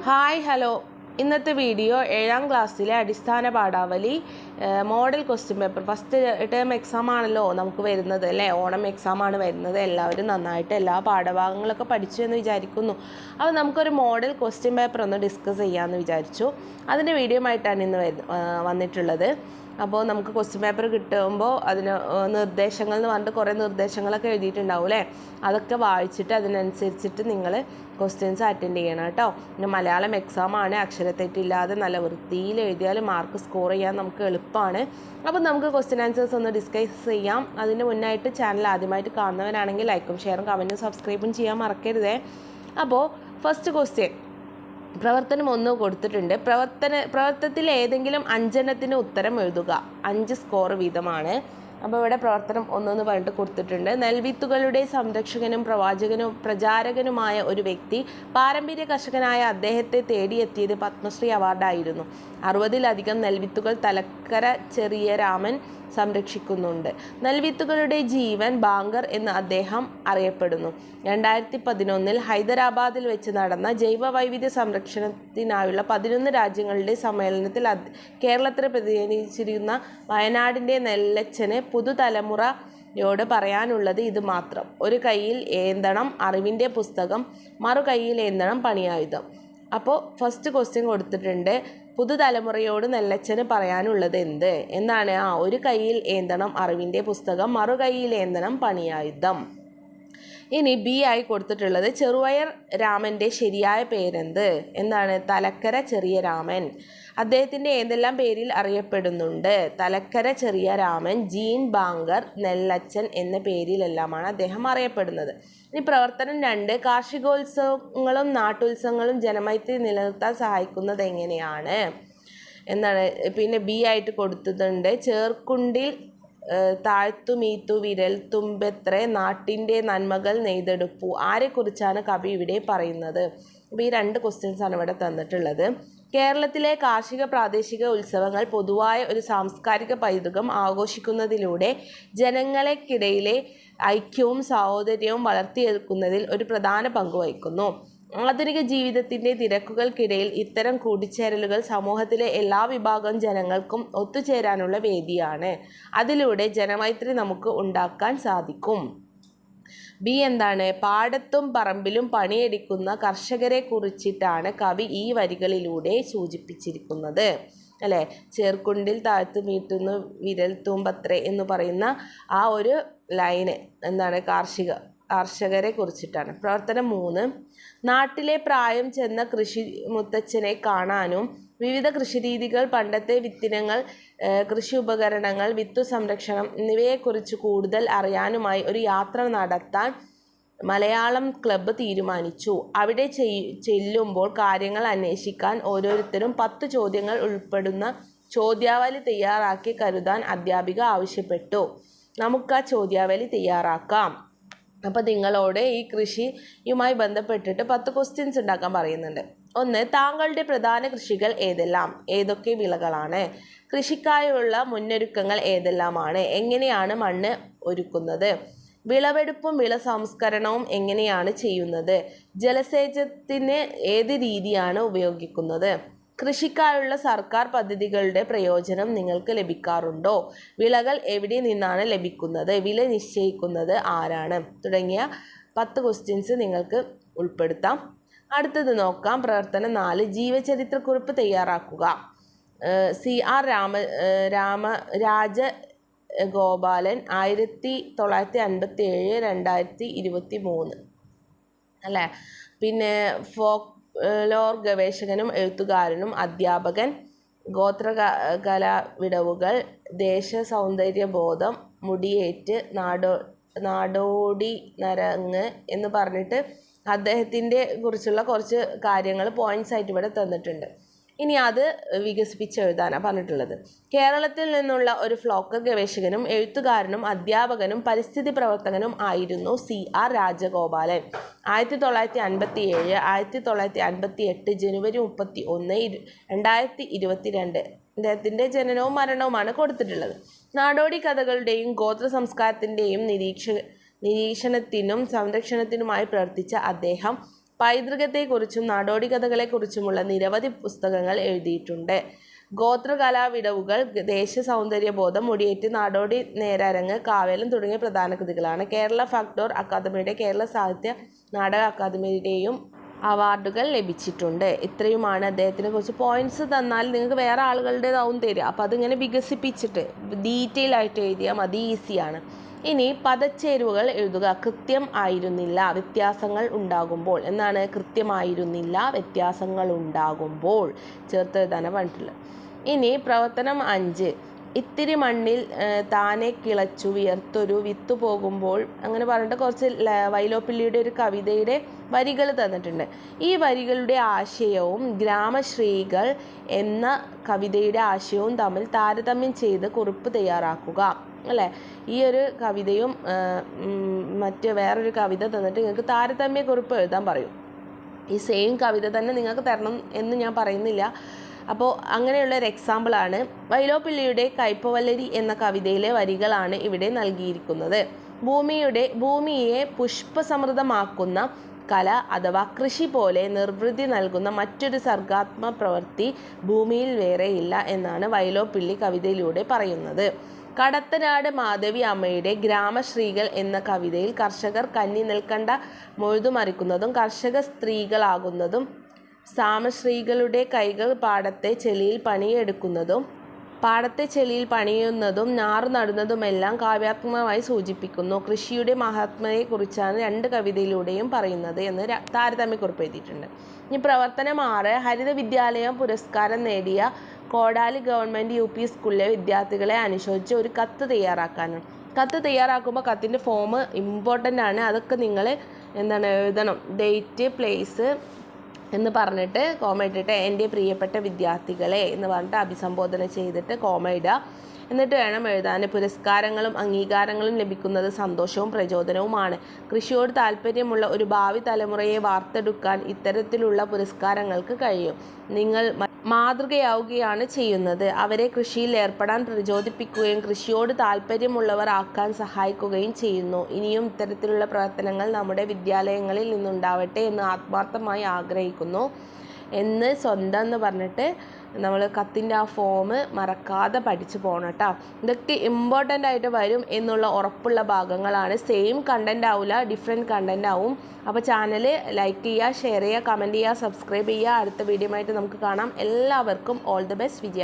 Hi hello ഇന്നത്തെ video 7ാം ക്ലാസ്സിലെ അടിസ്ഥാന പാഠാവലി model question paper first term exam ആണല്ലോ നമുക്ക് വരുന്നത് അല്ലേ. ഓണം എക്സാം ആണ് വരുന്നത്. എല്ലാവരും നന്നായിട്ട് എല്ലാ പാഠഭാഗങ്ങളൊക്കെ പഠിച്ചു എന്ന് വിചാരിക്കുന്നു. അപ്പോൾ നമുക്കൊരു മോഡൽ ക്വസ്റ്റ്യൻ പേപ്പർ ഒന്ന് ഡിസ്കസ് ചെയ്യാമെന്ന് വിചാരിച്ചു. അതിൻ്റെ വീഡിയോ ആയിട്ടാണ് ഇന്ന് വന്നിട്ടുള്ളത്. അപ്പോൾ നമുക്ക് ക്വസ്റ്റ്യൻ പേപ്പർ കിട്ടുമ്പോൾ അതിന് നിർദ്ദേശങ്ങൾ എന്ന് പറഞ്ഞിട്ട് കുറേ നിർദ്ദേശങ്ങളൊക്കെ എഴുതിയിട്ടുണ്ടാവും അല്ലേ. അതൊക്കെ വായിച്ചിട്ട് അതിനനുസരിച്ചിട്ട് നിങ്ങൾ ക്വസ്റ്റ്യൻസ് അറ്റൻഡ് ചെയ്യണം കേട്ടോ. പിന്നെ മലയാളം എക്സാമാണ്, അക്ഷരത്തെറ്റില്ലാതെ നല്ല വൃത്തിയിൽ എഴുതിയാൽ മാർക്ക് സ്കോർ ചെയ്യാൻ നമുക്ക് എളുപ്പമാണ്. അപ്പോൾ നമുക്ക് ക്വസ്റ്റ്യൻ ആൻസേഴ്സ് ഒന്ന് ഡിസ്കസ് ചെയ്യാം. അതിന് മുന്നായിട്ട് ചാനൽ ആദ്യമായിട്ട് കാണുന്നവരാണെങ്കിൽ ലൈക്കും ഷെയറും കമൻറ്റും സബ്സ്ക്രൈബും ചെയ്യാൻ മറക്കരുതേ. അപ്പോൾ ഫസ്റ്റ് ക്വസ്റ്റ്യൻ പ്രവർത്തനം 1 കൊടുത്തിട്ടുണ്ട്. പ്രവർത്തനത്തിൽ ഏതെങ്കിലും 5 എണ്ണത്തിന് ഉത്തരം എഴുതുക. 5 സ്കോർ വീതമാണ്. അപ്പോൾ ഇവിടെ പ്രവർത്തനം 1 എന്ന് പറഞ്ഞിട്ട് കൊടുത്തിട്ടുണ്ട്. നെൽവിത്തുകളുടെ സംരക്ഷകനും പ്രചാരകനുമായ ഒരു വ്യക്തി പാരമ്പര്യ കർഷകനായ അദ്ദേഹത്തെ തേടിയെത്തിയത് പത്മശ്രീ അവാർഡായിരുന്നു. 60-ലധികം നെൽവിത്തുകൾ തലക്കര ചെറിയ രാമൻ സംരക്ഷിക്കുന്നുണ്ട്. നെൽവിത്തുകളുടെ ജീവൻ ബാങ്കർ എന്ന് അദ്ദേഹം അറിയപ്പെടുന്നു. 2011 ഹൈദരാബാദിൽ വെച്ച് നടന്ന ജൈവ വൈവിധ്യ സംരക്ഷണത്തിനായുള്ള 11 രാജ്യങ്ങളുടെ സമ്മേളനത്തിൽ കേരളത്തെ പ്രതിനിധീകരിച്ചിരുന്ന വയനാടിൻ്റെ നെല്ലച്ചന് പുതുതലമുറയോട് പറയാനുള്ളത് ഇത് മാത്രം: ഒരു കൈയിൽ ഏന്തണം അറിവിൻ്റെ പുസ്തകം, മറു കൈയിൽ ഏന്തണം പണിയായുധം. അപ്പോൾ ഫസ്റ്റ് ക്വസ്റ്റ്യൻ കൊടുത്തിട്ടുണ്ട്. പുതുതലമുറയോട് നെല്ലച്ചന് പറയാനുള്ളത് എന്ത് എന്നാണ്? ഒരു കൈയിൽ ഏന്തണം അറിവിൻ്റെ പുസ്തകം, മറു കൈയിൽ ഏന്തണം പണിയായുധം. ഇനി ബി ആയി കൊടുത്തിട്ടുള്ളത് ചെറുവയർ രാമൻ്റെ ശരിയായ പേരെന്ത് എന്താണ്? തലക്കര ചെറിയ രാമൻ. അദ്ദേഹത്തിൻ്റെ ഏതെല്ലാം പേരിൽ അറിയപ്പെടുന്നുണ്ട്? തലക്കര ചെറിയ രാമൻ, ജീൻ ബാങ്കർ, നെല്ലച്ചൻ എന്ന പേരിലെല്ലാമാണ് അദ്ദേഹം അറിയപ്പെടുന്നത്. ഇനി പ്രവർത്തനം 2 കാർഷികോത്സവങ്ങളും നാട്ടുത്സവങ്ങളും ജനമൈത്രി നിലനിർത്താൻ സഹായിക്കുന്നത് എങ്ങനെയാണ് എന്നാണ്? പിന്നെ ബി ആയിട്ട് കൊടുത്തിട്ടുണ്ട്. ചേർക്കുണ്ടിൽ താഴ്ത്തുമീത്തു വിരൽ തുമ്പെത്രേ നാട്ടിൻ്റെ നന്മകൾ നെയ്തെടുപ്പു. ആരെക്കുറിച്ചാണ് കവി ഇവിടെ പറയുന്നത്? അപ്പോൾ ഈ 2 ക്വസ്റ്റ്യൻസ് ആണ് ഇവിടെ തന്നിട്ടുള്ളത്. കേരളത്തിലെ കാർഷിക പ്രാദേശിക ഉത്സവങ്ങൾ പൊതുവായ ഒരു സാംസ്കാരിക പൈതൃകം ആഘോഷിക്കുന്നതിലൂടെ ജനങ്ങൾക്കിടയിലെ ഐക്യവും സാഹോദര്യവും വളർത്തിയെടുക്കുന്നതിൽ ഒരു പ്രധാന പങ്ക് വഹിക്കുന്നു. ആധുനിക ജീവിതത്തിൻ്റെ തിരക്കുകൾക്കിടയിൽ ഇത്തരം കൂടിച്ചേരലുകൾ സമൂഹത്തിലെ എല്ലാ വിഭാഗം ജനങ്ങൾക്കും ഒത്തുചേരാനുള്ള വേദിയാണ്. അതിലൂടെ ജനമൈത്രി നമുക്ക് ഉണ്ടാക്കാൻ സാധിക്കും. ബി എന്താണ്? പാടത്തും പറമ്പിലും പണിയെടുക്കുന്ന കർഷകരെ കുറിച്ചിട്ടാണ് കവി ഈ വരികളിലൂടെ സൂചിപ്പിച്ചിരിക്കുന്നത് അല്ലേ. ചേർക്കുണ്ടിൽ താഴ്ത്തുമീട്ടുന്നു വിരൽ തുമ്പത്രേ എന്ന് പറയുന്ന ആ ഒരു ലൈന് എന്താണ്? കർഷകരെ കുറിച്ചിട്ടാണ്. പ്രവർത്തനം 3 നാട്ടിലെ പ്രായം ചെന്ന കൃഷി മുത്തച്ഛനെ കാണാനും വിവിധ കൃഷിരീതികൾ, പണ്ടത്തെ വിത്തിനങ്ങൾ, കൃഷി ഉപകരണങ്ങൾ, വിത്തു സംരക്ഷണം എന്നിവയെക്കുറിച്ച് കൂടുതൽ അറിയാനുമായി ഒരു യാത്ര നടത്താൻ മലയാളം ക്ലബ്ബ് തീരുമാനിച്ചു. അവിടെ ചെല്ലുമ്പോൾ കാര്യങ്ങൾ അന്വേഷിക്കാൻ ഓരോരുത്തരും 10 ചോദ്യങ്ങൾ ഉൾപ്പെടുന്ന ചോദ്യാവലി തയ്യാറാക്കി കരുതാൻ അധ്യാപിക ആവശ്യപ്പെട്ടു. നമുക്ക് ആ ചോദ്യാവലി തയ്യാറാക്കാം. അപ്പോൾ നിങ്ങളോട് ഈ കൃഷിയുമായി ബന്ധപ്പെട്ടിട്ട് 10 ക്വസ്റ്റ്യൻസ് ഉണ്ടാക്കാൻ പറയുന്നുണ്ട്. 1. താങ്കളുടെ പ്രധാന കൃഷികൾ ഏതെല്ലാം? ഏതൊക്കെ വിളകളാണ്? കൃഷിക്കായുള്ള മുന്നൊരുക്കങ്ങൾ ഏതെല്ലാമാണ്? എങ്ങനെയാണ് മണ്ണ് ഒരുക്കുന്നത്? വിളവെടുപ്പും വിള സംസ്കരണവും എങ്ങനെയാണ് ചെയ്യുന്നത്? ജലസേചനത്തിന് ഏത് രീതിയാണ് ഉപയോഗിക്കുന്നത്? കൃഷിക്കായുള്ള സർക്കാർ പദ്ധതികളുടെ പ്രയോജനം നിങ്ങൾക്ക് ലഭിക്കാറുണ്ടോ? വിളകൾ എവിടെ നിന്നാണ് ലഭിക്കുന്നത്? വില നിശ്ചയിക്കുന്നത് ആരാണ്? തുടങ്ങിയ 10 ക്വസ്റ്റ്യൻസ് നിങ്ങൾക്ക് ഉൾപ്പെടുത്താം. അടുത്തത് നോക്കാം. പ്രവർത്തനം 4 ജീവചരിത്രക്കുറിപ്പ് തയ്യാറാക്കുക. CR രാജഗോപാലൻ 1957-2023 അല്ലേ. പിന്നെ ലോർ ഗവേഷകനും എഴുത്തുകാരനും അധ്യാപകൻ. ഗോത്രകലാ വിടവുകൾ, ദേശ സൗന്ദര്യബോധം, മുടിയേറ്റ്, നാടോടി നരങ്ങ് എന്ന് പറഞ്ഞിട്ട് അദ്ദേഹത്തിൻ്റെ കുറിച്ചുള്ള കുറച്ച് കാര്യങ്ങൾ പോയിന്റ്സ് ആയിട്ട് ഇവിടെ തന്നിട്ടുണ്ട്. ഇനി അത് വികസിപ്പിച്ചെഴുതാനാണ് പറഞ്ഞിട്ടുള്ളത്. കേരളത്തിൽ നിന്നുള്ള ഒരു ഫ്ലോക്കർ ഗവേഷകനും എഴുത്തുകാരനും അധ്യാപകനും പരിസ്ഥിതി പ്രവർത്തകനും ആയിരുന്നു CR രാജഗോപാലൻ. 1957-1958 ജനുവരി 31, 2022 അദ്ദേഹത്തിൻ്റെ ജനനവും മരണവുമാണ് കൊടുത്തിട്ടുള്ളത്. നാടോടി കഥകളുടെയും ഗോത്ര സംസ്കാരത്തിൻ്റെയും നിരീക്ഷണത്തിനും സംരക്ഷണത്തിനുമായി പ്രവർത്തിച്ച അദ്ദേഹം പൈതൃകത്തെക്കുറിച്ചും നാടോടികഥകളെക്കുറിച്ചുമുള്ള നിരവധി പുസ്തകങ്ങൾ എഴുതിയിട്ടുണ്ട്. ഗോത്രകലാവിടവുകൾ, ദേശസൗന്ദര്യബോധം, മുടിയേറ്റ്, നാടോടി നേരരങ്ങ്, കാവ്യം തുടങ്ങിയ പ്രധാന കൃതികളാണ്. കേരള ഫാക്ടോർ അക്കാദമിയുടെ, കേരള സാഹിത്യ നാടക അക്കാദമിയുടെയും അവാർഡുകൾ ലഭിച്ചിട്ടുണ്ട്. ഇത്രയുമാണ് അദ്ദേഹത്തിനെ കുറിച്ച്. പോയിന്റ്സ് തന്നാൽ നിങ്ങൾക്ക് വേറെ ആളുകളുടേതാവും തരിക. അപ്പോൾ അതിങ്ങനെ വികസിപ്പിച്ചിട്ട് ഡീറ്റെയിൽ ആയിട്ട് എഴുതിയാൽ മതി, ഈസിയാണ്. ഇനി പദച്ചേരുവകൾ എഴുതുക. കൃത്യം ആയിരുന്നില്ല, വ്യത്യാസങ്ങൾ ഉണ്ടാകുമ്പോൾ. എന്നാണ് കൃത്യമായിരുന്നില്ല, വ്യത്യാസങ്ങൾ ഉണ്ടാകുമ്പോൾ ചേർത്ത് എഴുതാനാണ് പറഞ്ഞിട്ടുള്ളത്. ഇനി പ്രവർത്തനം 5. ഇത്തിരി മണ്ണിൽ താനെ കിളച്ചു വിയർത്തൊരു വിത്തു പോകുമ്പോൾ. അങ്ങനെ പറഞ്ഞിട്ട് കുറച്ച് വൈലോപ്പിള്ളിയുടെ ഒരു കവിതയുടെ വരികൾ തന്നിട്ടുണ്ട്. ഈ വരികളുടെ ആശയവും ഗ്രാമശ്രീകൾ എന്ന കവിതയുടെ ആശയവും തമ്മിൽ താരതമ്യം ചെയ്ത് കുറിപ്പ് തയ്യാറാക്കുക. അല്ലേ? ഈ ഒരു കവിതയും മറ്റ് വേറൊരു കവിത തന്നിട്ട് നിങ്ങൾക്ക് താരതമ്യ കുറിപ്പ് എഴുതാൻ പറയും. ഈ സെയിം കവിത തന്നെ നിങ്ങൾക്ക് തരണം എന്ന് ഞാൻ പറയുന്നില്ല. അപ്പോൾ അങ്ങനെയുള്ളൊരു എക്സാമ്പിളാണ് വൈലോപ്പിള്ളിയുടെ കയ്പവല്ലരി എന്ന കവിതയിലെ വരികളാണ് ഇവിടെ നൽകിയിരിക്കുന്നത്. ഭൂമിയെ പുഷ്പസമൃദ്ധമാക്കുന്ന കല അഥവാ കൃഷി പോലെ നിർവൃതി നൽകുന്ന മറ്റൊരു സർഗാത്മക പ്രവൃത്തി ഭൂമിയിൽ വേറെയില്ല എന്നാണ് വൈലോപ്പിള്ളി കവിതയിലൂടെ പറയുന്നത്. കടത്തനാട് മാധവി അമ്മയുടെ ഗ്രാമശ്രീകൾ എന്ന കവിതയിൽ കർഷകർ കന്നി നെൽക്കണ്ട മൊഴുതുമറിക്കുന്നതും കർഷക സ്ത്രീകളാകുന്നതും സാമശ്രീകളുടെ കൈകൾ പാടത്തെ ചെളിയിൽ പണിയുന്നതും ഞാറു നടുന്നതുമെല്ലാം കാവ്യാത്മകമായി സൂചിപ്പിക്കുന്നു. കൃഷിയുടെ മഹാത്മ്യത്തെക്കുറിച്ചാണ് 2 കവിതയിലൂടെയും പറയുന്നത് എന്ന് താരതമ്യക്കുറിപ്പ് എഴുതിയിട്ടുണ്ട്. ഇനി പ്രവർത്തനം 6. ഹരിത വിദ്യാലയം പുരസ്കാരം നേടിയ കോടാലി ഗവൺമെൻറ് UP സ്കൂളിലെ വിദ്യാർത്ഥികളെ അനുശോചിച്ച് ഒരു കത്ത് തയ്യാറാക്കാനാണ്. കത്ത് തയ്യാറാക്കുമ്പോൾ കത്തിൻ്റെ ഫോം ഇമ്പോർട്ടൻ്റ് ആണ്. അതൊക്കെ നിങ്ങൾ എഴുതണം. ഡേറ്റ്, പ്ലേസ് എന്ന് പറഞ്ഞിട്ട് കോമ ഇട്ടിട്ട് എൻ്റെ പ്രിയപ്പെട്ട വിദ്യാർത്ഥികളെ എന്ന് പറഞ്ഞിട്ട് അഭിസംബോധന ചെയ്തിട്ട് കോമ ഇടുക. എന്നിട്ട് വേണം എഴുതാൻ. പുരസ്കാരങ്ങളും അംഗീകാരങ്ങളും ലഭിക്കുന്നത് സന്തോഷവും പ്രചോദനവുമാണ്. കൃഷിയോട് താല്പര്യമുള്ള ഒരു ഭാവി തലമുറയെ വാർത്തെടുക്കാൻ ഇത്തരത്തിലുള്ള പുരസ്കാരങ്ങൾക്ക് കഴിയും. നിങ്ങൾ മാതൃകയാവുകയാണ് ചെയ്യുന്നത്. അവരെ കൃഷിയിൽ ഏർപ്പെടാൻ പ്രചോദിപ്പിക്കുകയും കൃഷിയോട് താല്പര്യമുള്ളവർ ആക്കാൻ സഹായിക്കുകയും ചെയ്യുന്നു. ഇനിയും ഇത്തരത്തിലുള്ള പ്രവർത്തനങ്ങൾ നമ്മുടെ വിദ്യാലയങ്ങളിൽ നിന്നുണ്ടാവട്ടെ എന്ന് ആത്മാർത്ഥമായി ആഗ്രഹിക്കുന്നു എന്ന് സ്വന്തം എന്ന് പറഞ്ഞിട്ട് നമ്മൾ കത്തിൻ്റെ ആ ഫോം മറക്കാതെ പഠിച്ചു പോകണം കേട്ടോ. ഇതൊക്കെ ഇമ്പോർട്ടൻ്റ് ആയിട്ട് വരും എന്നുള്ള ഉറപ്പുള്ള ഭാഗങ്ങളാണ്. സെയിം കണ്ടൻ്റ് ആവില്ല, ഡിഫറെൻറ്റ് കണ്ടൻ്റ് ആവും. അപ്പോൾ ചാനൽ ലൈക്ക് ചെയ്യുക, ഷെയർ ചെയ്യുക, കമൻറ്റ് ചെയ്യുക, സബ്സ്ക്രൈബ് ചെയ്യുക. അടുത്ത വീഡിയോ ആയിട്ട് നമുക്ക് കാണാം. എല്ലാവർക്കും ഓൾ ദി ബെസ്റ്റ്. വിജയ.